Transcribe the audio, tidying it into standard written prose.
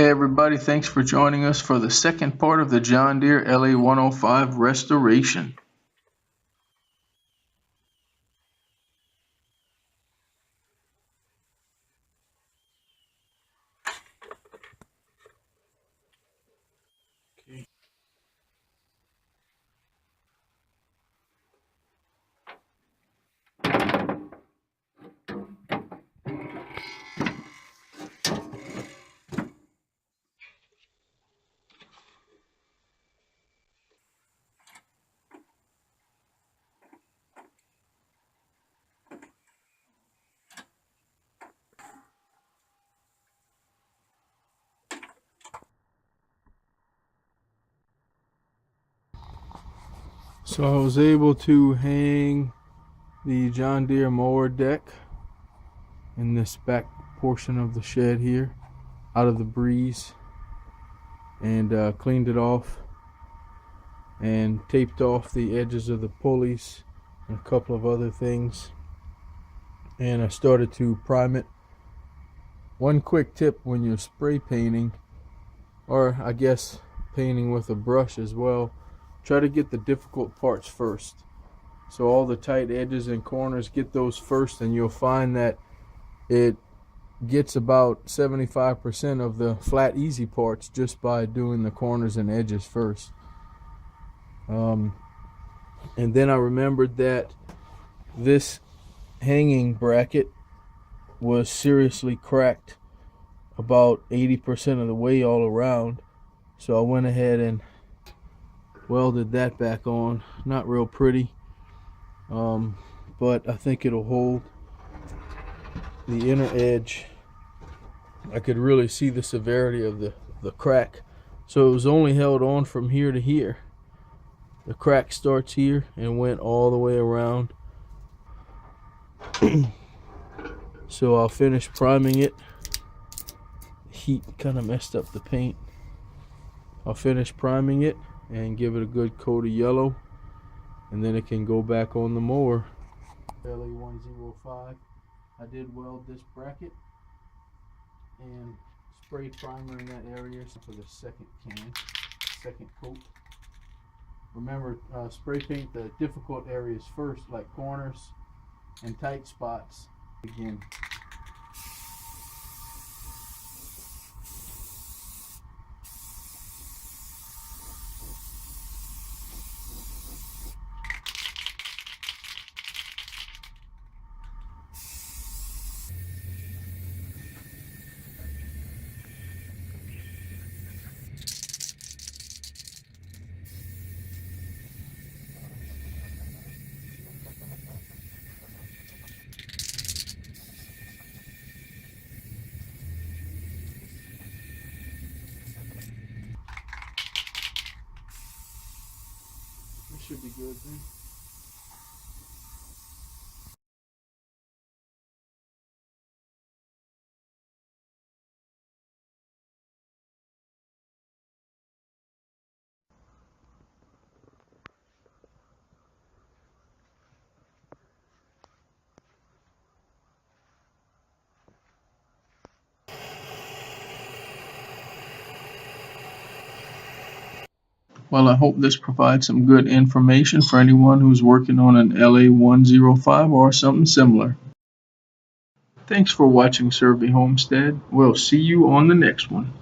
Hey everybody, thanks for joining us for the second part of the John Deere LA105 restoration. So I was able to hang the John Deere mower deck in this back portion of the shed here out of the breeze, and cleaned it off and taped off the edges of the pulleys and a couple of other things, and I started to prime it. One quick tip when you're spray painting, or I guess painting with a brush as well, try to get the difficult parts first. So all the tight edges and corners, get those first, and you'll find that it gets about 75% of the flat easy parts just by doing the corners and edges first. And then I remembered that this hanging bracket was seriously cracked about 80% of the way all around, so I went ahead and welded that back on. Not real pretty, but I think it'll hold. The inner edge, I could really see the severity of the crack, so it was only held on from here to here. The crack starts here and went all the way around. So I'll finish priming it. Heat kind of messed up the paint. I'll finish priming it and give it a good coat of yellow, and then it can go back on the mower. LA105. I did weld this bracket and spray primer in that area for the second coat. Remember, spray paint the difficult areas first, like corners and tight spots. Again. Should be good then. Well, I hope this provides some good information for anyone who's working on an LA105 or something similar. Thanks for watching SERVi Homestead. We'll see you on the next one.